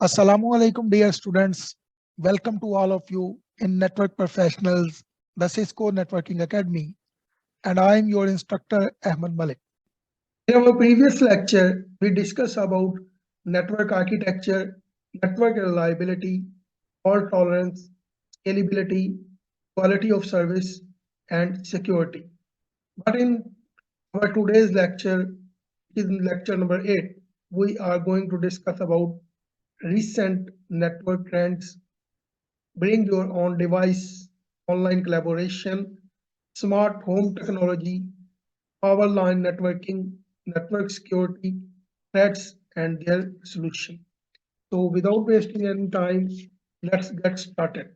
Assalamu alaikum, dear students. Welcome to all of you in Network Professionals, the Cisco Networking Academy, and I am your instructor, Ahmed Malik. In our previous lecture, we discussed about network architecture, network reliability, fault tolerance, scalability, quality of service, and security. But in our today's lecture, which is lecture number 8, we are going to discuss about recent network trends, bring your own device, online collaboration, smart home technology, power line networking, network security, threats, and their solution. So without wasting any time, let's get started.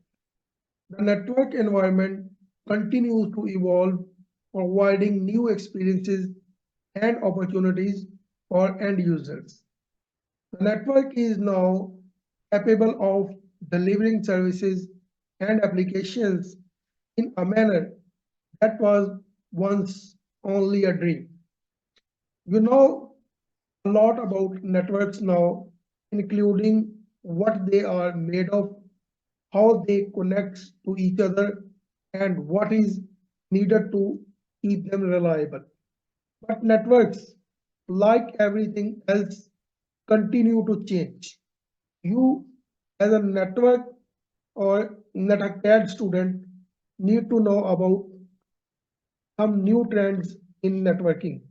The network environment continues to evolve, providing new experiences and opportunities for end users. The network is now capable of delivering services and applications in a manner that was once only a dream. You know a lot about networks now, including what they are made of, how they connect to each other, and what is needed to keep them reliable. But networks, like everything else, continue to change. You, as a network or NetAcad student, need to know about some new trends in networking.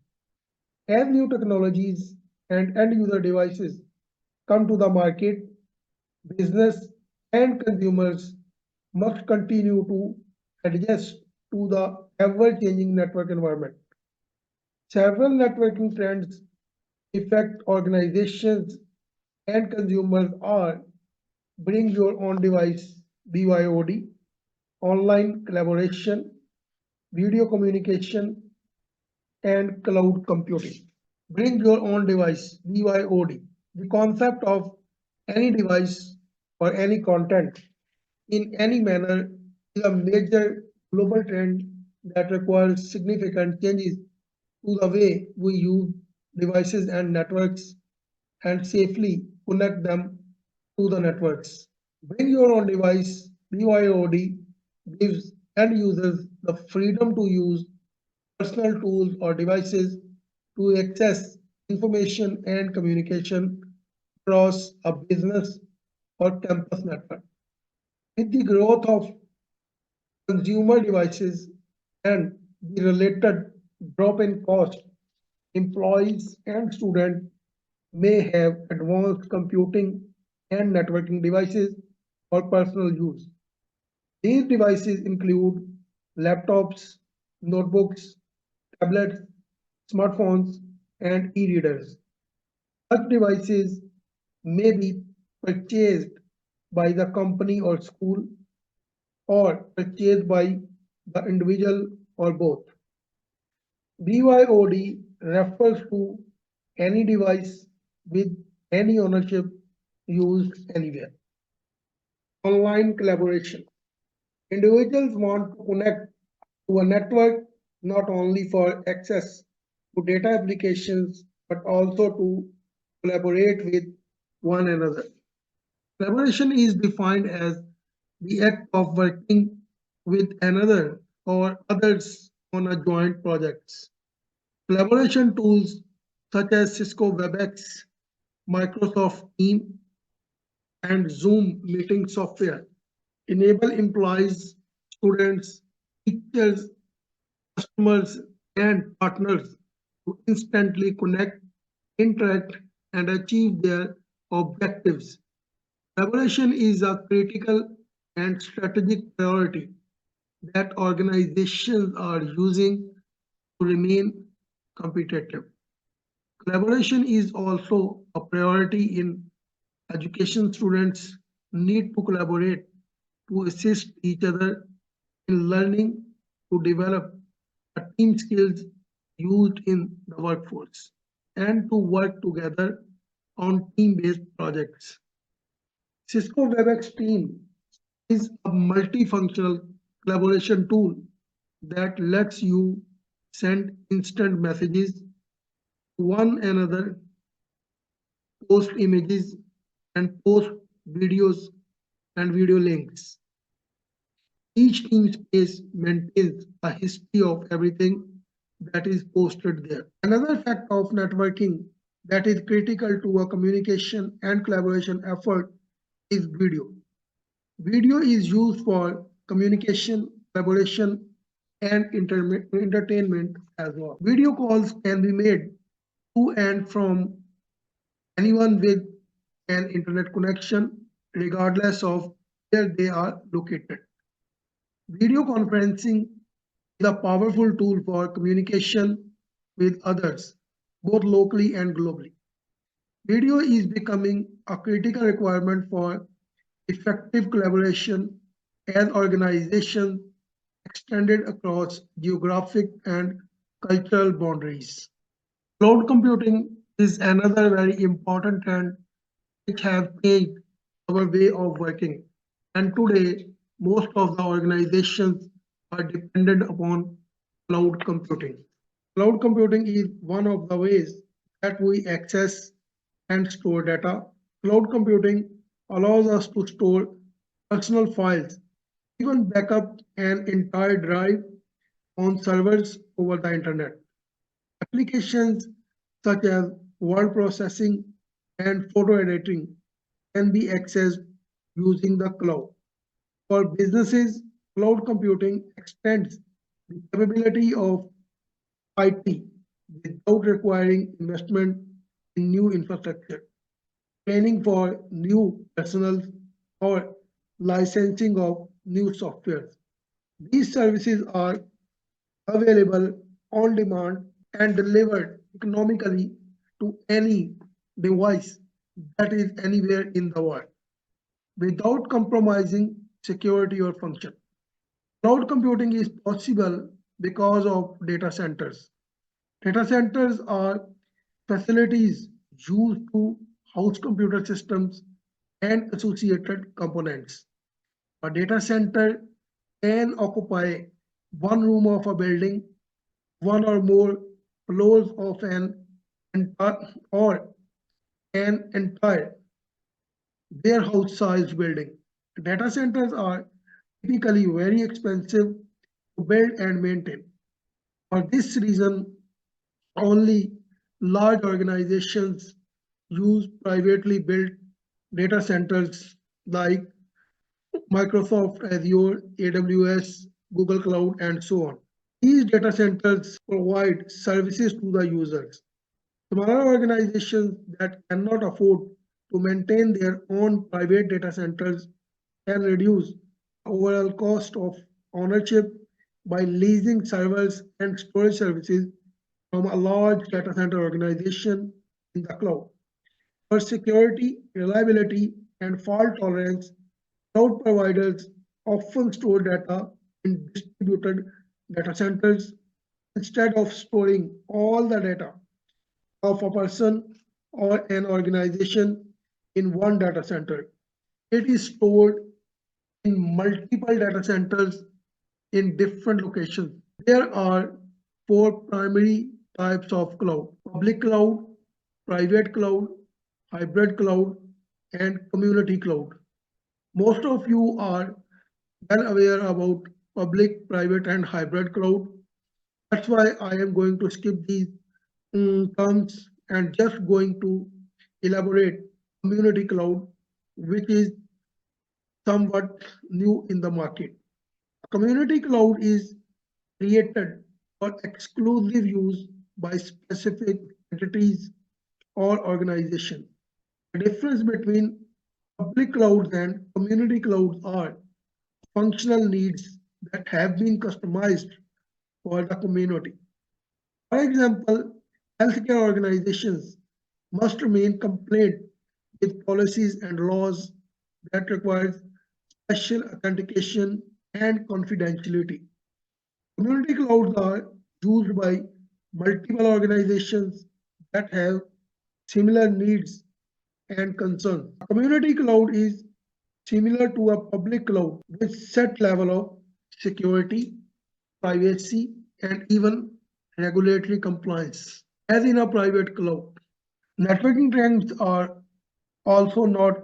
As new technologies and end user devices come to the market, business and consumers must continue to adjust to the ever-changing network environment. Several networking trends affect organizations and consumers are bring your own device, BYOD, online collaboration, video communication, and cloud computing. Bring your own device, BYOD. The concept of any device or any content in any manner is a major global trend that requires significant changes to the way we use devices and networks and safely connect them to the networks. Bring your own device, BYOD gives end users the freedom to use personal tools or devices to access information and communication across a business or campus network. With the growth of consumer devices and the related drop in cost, employees and students may have advanced computing and networking devices for personal use. These devices include laptops, notebooks, tablets, smartphones, and e-readers. Such devices may be purchased by the company or school or purchased by the individual or both. BYOD refers to any device with any ownership used anywhere. Online collaboration. Individuals want to connect to a network not only for access to data applications but also to collaborate with one another. Collaboration is defined as the act of working with another or others on a joint projects. Collaboration tools such as Cisco WebEx, Microsoft Teams, and Zoom meeting software enable employees, students, teachers, customers, and partners to instantly connect, interact, and achieve their objectives. Collaboration is a critical and strategic priority that organizations are using to remain competitive. Collaboration is also a priority in education. Students need to collaborate to assist each other in learning to develop team skills used in the workforce and to work together on team-based projects. Cisco WebEx Team is a multifunctional collaboration tool that lets you send instant messages to one another, post images, and post videos and video links. Each team space maintains a history of everything that is posted there. Another fact of networking that is critical to a communication and collaboration effort is video. Video is used for communication, collaboration, and entertainment as well. Video calls can be made to and from anyone with an internet connection, regardless of where they are located. Video conferencing is a powerful tool for communication with others, both locally and globally. Video is becoming a critical requirement for effective collaboration as organizations extended across geographic and cultural boundaries. Cloud computing is another very important trend which has changed our way of working. And today, most of the organizations are dependent upon cloud computing. Cloud computing is one of the ways that we access and store data. Cloud computing allows us to store personal files, even backup an entire drive on servers over the internet. Applications such as word processing and photo editing can be accessed using the cloud. For businesses, cloud computing extends the capability of IT without requiring investment in new infrastructure, training for new personnel, or licensing of new software. These services are available on demand and delivered economically to any device that is anywhere in the world without compromising security or function. Cloud computing is possible because of data centers. Data centers are facilities used to house computer systems and associated components. A data center can occupy one room of a building, one or more floors of an entire or an entire warehouse-sized building. Data centers are typically very expensive to build and maintain. For this reason, only large organizations use privately built data centers like Microsoft Azure, AWS, Google Cloud, and so on. These data centers provide services to the users. Smaller organizations that cannot afford to maintain their own private data centers can reduce overall cost of ownership by leasing servers and storage services from a large data center organization in the cloud. For security, reliability, and fault tolerance, cloud providers often store data in distributed data centers instead of storing all the data of a person or an organization in one data center. It is stored in multiple data centers in different locations. There are four primary types of cloud: public cloud, private cloud, hybrid cloud, and community cloud. Most of you are well aware about public, private, and hybrid cloud. That's why I am going to skip these terms and just going to elaborate community cloud, which is somewhat new in the market. Community cloud is created for exclusive use by specific entities or organizations. The difference between public clouds and community clouds are functional needs that have been customized for the community. For example, healthcare organizations must remain compliant with policies and laws that require special authentication and confidentiality. Community clouds are used by multiple organizations that have similar needs and concerns. A community cloud is similar to a public cloud with set level of security, privacy, and even regulatory compliance. As in a private cloud, networking trends are also not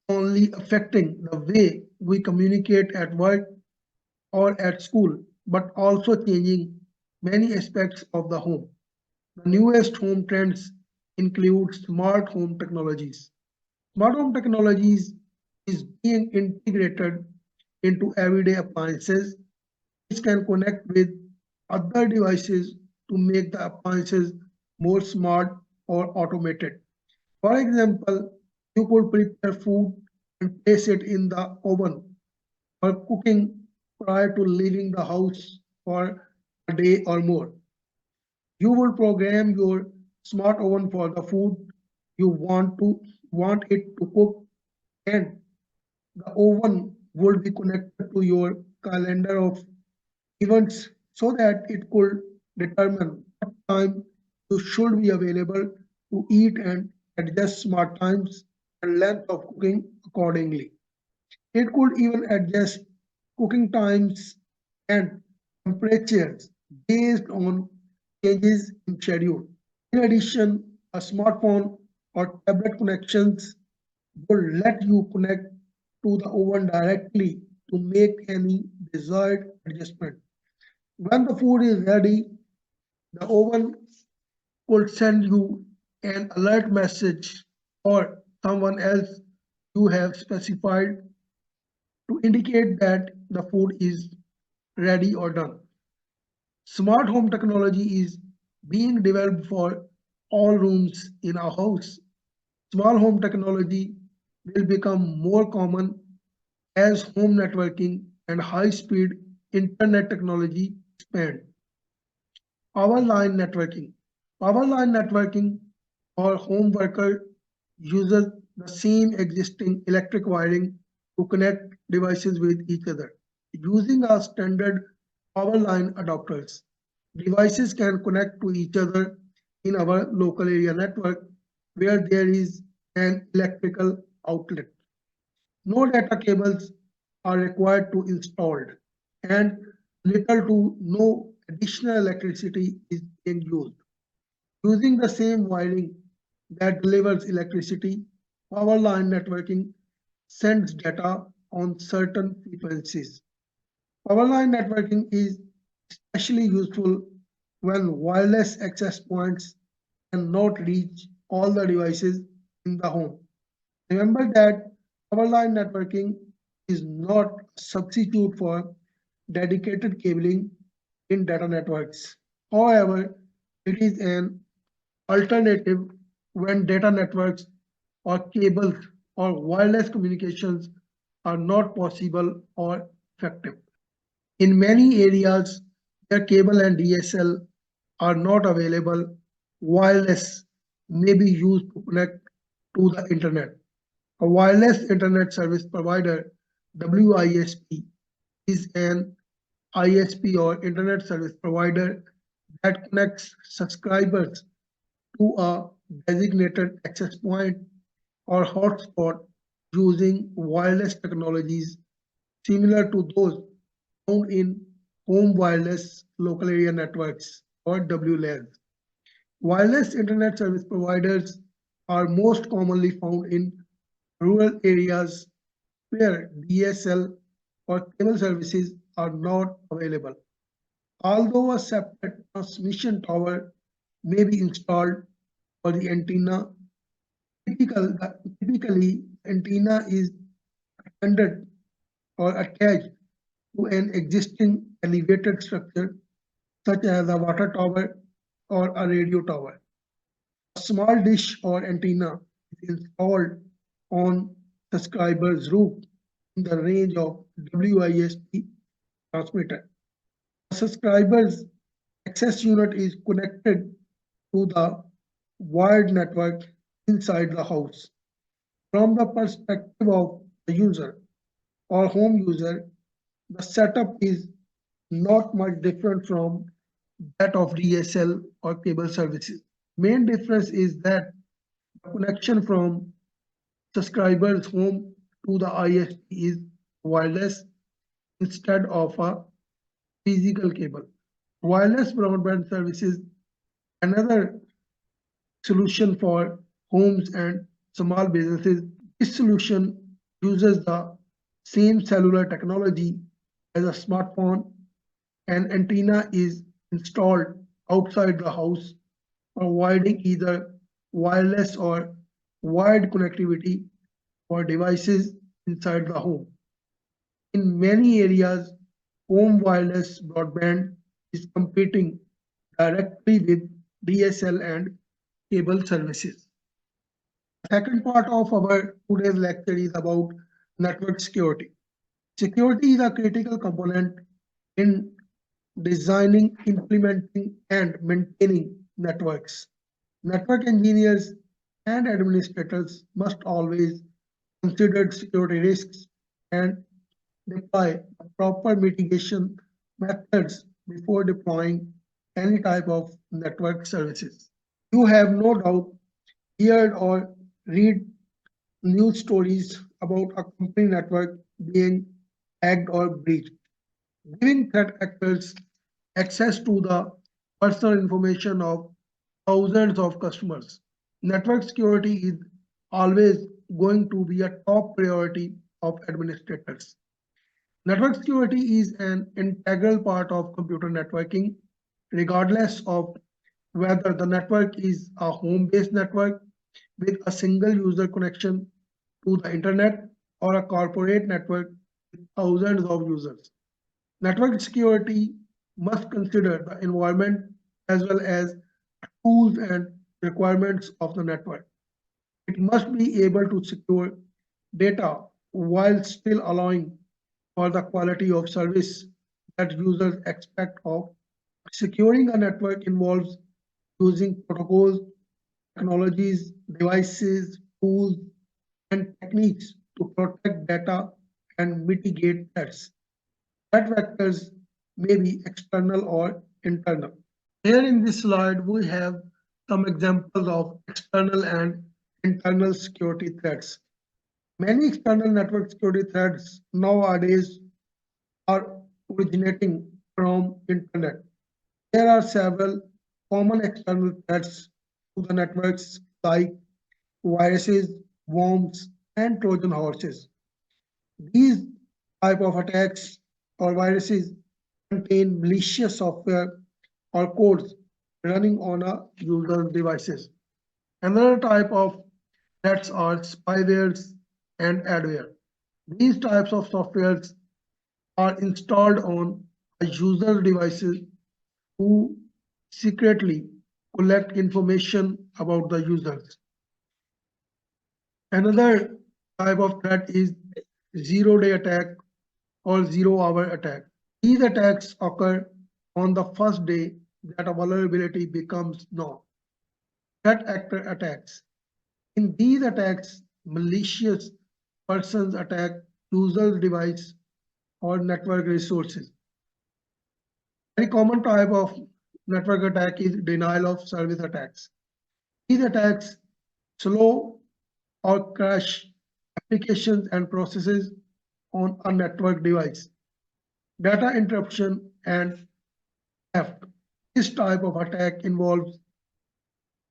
only affecting the way we communicate at work or at school, but also changing many aspects of the home. The newest home trends include smart home technologies. Smart home technologies is being integrated into everyday appliances which can connect with other devices to make the appliances more smart or automated. For example, you could prepare food and place it in the oven for cooking prior to leaving the house for a day or more. You will program your smart oven for the food you want it to cook, and the oven would be connected to your calendar of events so that it could determine what time you should be available to eat and adjust smart times and length of cooking accordingly. It could even adjust cooking times and temperatures based on changes in schedule. In addition, a smartphone or tablet connections will let you connect to the oven directly to make any desired adjustment. When the food is ready, the oven will send you an alert message or someone else you have specified to indicate that the food is ready or done. Smart home technology is being developed for all rooms in a house. Small home technology will become more common as home networking and high-speed internet technology expand. Power line networking. Power line networking or home worker uses the same existing electric wiring to connect devices with each other. Using our standard power line adapters, devices can connect to each other in our local area network where there is an electrical outlet. No data cables are required to installed, and little to no additional electricity is being used. Using the same wiring that delivers electricity, power line networking sends data on certain frequencies. Power line networking is especially useful when wireless access points cannot reach all the devices in the home. Remember that power line networking is not a substitute for dedicated cabling in data networks. However, it is an alternative when data networks or cables or wireless communications are not possible or effective. In many areas where cable and DSL are not available, wireless may be used to connect to the internet. A wireless internet service provider, WISP, is an ISP or internet service provider that connects subscribers to a designated access point or hotspot using wireless technologies similar to those found in home wireless local area networks or WLANs. Wireless internet service providers are most commonly found in rural areas where DSL or cable services are not available. Although a separate transmission tower may be installed for the antenna, typically antenna is appended or attached to an existing elevated structure such as a water tower or a radio tower. A small dish or antenna is installed on subscriber's roof in the range of WISP transmitter. The subscriber's access unit is connected to the wired network inside the house. From the perspective of the user or home user, the setup is not much different from that of DSL or cable services. Main difference is that the connection from subscriber's home to the ISP is wireless instead of a physical cable. Wireless broadband services another solution for homes and small businesses. This solution uses the same cellular technology as a smartphone. An antenna is installed outside the house, providing either wireless or wired connectivity for devices inside the home. In many areas, home wireless broadband is competing directly with DSL and cable services. The second part of our today's lecture is about network security. Security is a critical component in designing, implementing, and maintaining networks. Network engineers and administrators must always consider security risks and deploy proper mitigation methods before deploying any type of network services. You have no doubt heard or read news stories about a company network being hacked or breached, giving threat actors access to the personal information of thousands of customers. Network security is always going to be a top priority of administrators. Network security is an integral part of computer networking, regardless of whether the network is a home-based network with a single user connection to the internet or a corporate network with thousands of users. Network security must consider the environment as well as tools and requirements of the network. It must be able to secure data while still allowing for the quality of service that users expect of. Securing a network involves using protocols, technologies, devices, tools, and techniques to protect data and mitigate threats. Threat vectors may be external or internal. Here in this slide, we have some examples of external and internal security threats. Many external network security threats nowadays are originating from internet. There are several common external threats to the networks like viruses, worms, and Trojan horses. These type of attacks or viruses contain malicious software or codes running on a user devices. Another type of threats are spywares and adware. These types of softwares are installed on a user devices who secretly collect information about the users. Another type of threat is zero-day attack or zero-hour attack. These attacks occur on the first day that a vulnerability becomes known. Threat actor attacks. In these attacks, malicious persons attack user device or network resources. Very common type of network attack is denial of service attacks. These attacks slow or crash applications and processes on a network device. Data interruption and theft. This type of attack involves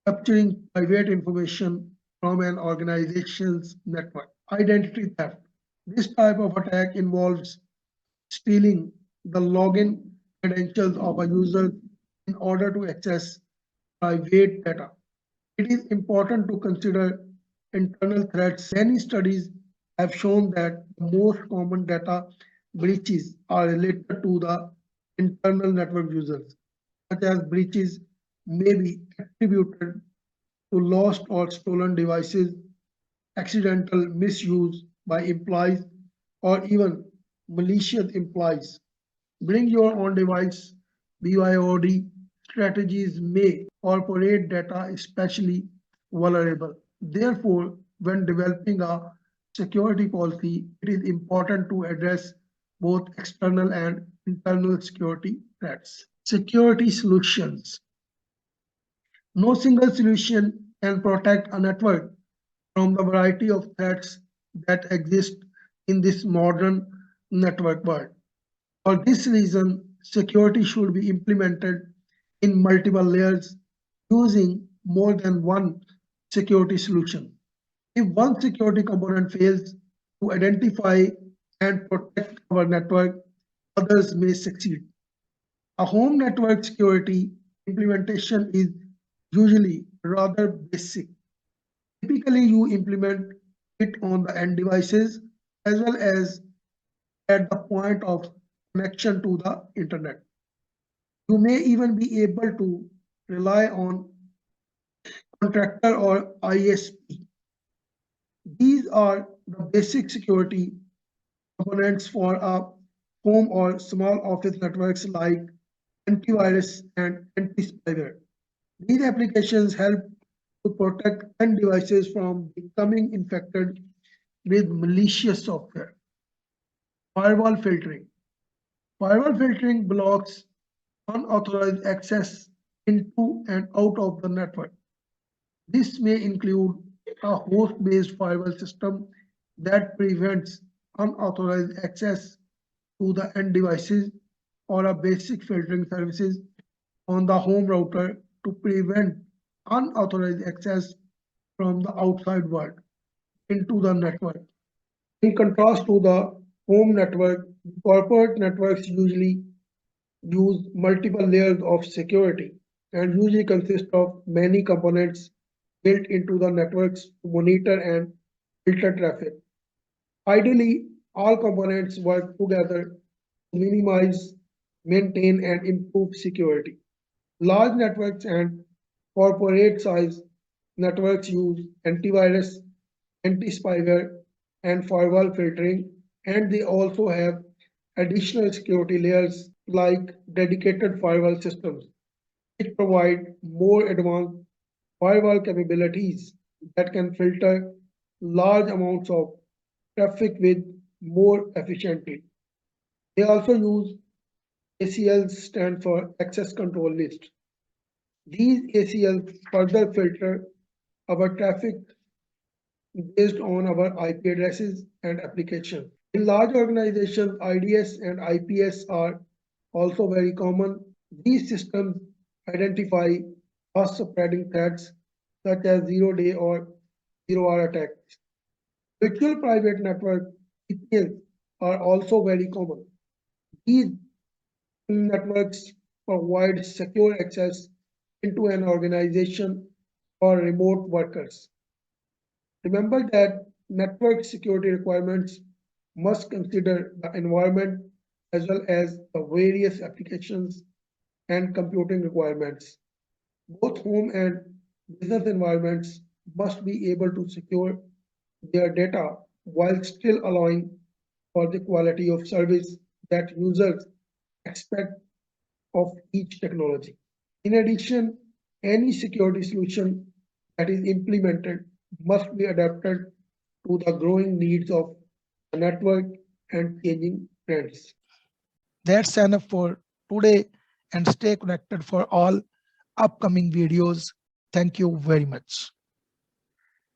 capturing private information from an organization's network. Identity theft. This type of attack involves stealing the login credentials of a user in order to access private data. It is important to consider internal threats. Many studies have shown that the most common data breaches are related to the internal network users, such as breaches may be attributed to lost or stolen devices, accidental misuse by employees, or even malicious employees. Bring your own device BYOD strategies may incorporate data especially vulnerable. Therefore, when developing a security policy, it is important to address both external and internal security threats. Security solutions. No single solution can protect a network from the variety of threats that exist in this modern network world. For this reason, security should be implemented in multiple layers using more than one security solution. If one security component fails, to identify and protect our network, others may succeed. A home network security implementation is usually rather basic. Typically, you implement it on the end devices as well as at the point of connection to the internet. You may even be able to rely on contractor or ISP. These are the basic security components for a home or small office networks like antivirus and anti-spyware. These applications help to protect end devices from becoming infected with malicious software. Firewall filtering. Firewall filtering blocks unauthorized access into and out of the network. This may include a host-based firewall system that prevents unauthorized access to the end devices or a basic filtering services on the home router to prevent unauthorized access from the outside world into the network. In contrast to the home network, corporate networks usually use multiple layers of security and usually consist of many components built into the networks to monitor and filter traffic. Ideally, all components work together to minimize, maintain, and improve security. Large networks and corporate size networks use antivirus, anti-spyware, and firewall filtering, and they also have additional security layers like dedicated firewall systems, which provide more advanced firewall capabilities that can filter large amounts of traffic with more efficiently. They also use ACLs stand for access control list. These ACLs further filter our traffic based on our IP addresses and application. In large organizations, IDS and IPS are also very common. These systems identify fast spreading threats such as zero-day or zero-hour attacks. Virtual private network VPNs are also very common. These networks provide secure access into an organization or remote workers. Remember that network security requirements must consider the environment as well as the various applications and computing requirements. Both home and business environments must be able to secure their data while still allowing for the quality of service that users expect of each technology. In addition, any security solution that is implemented must be adapted to the growing needs of the network and changing trends. That's enough for today, and stay connected for all upcoming videos. Thank you very much.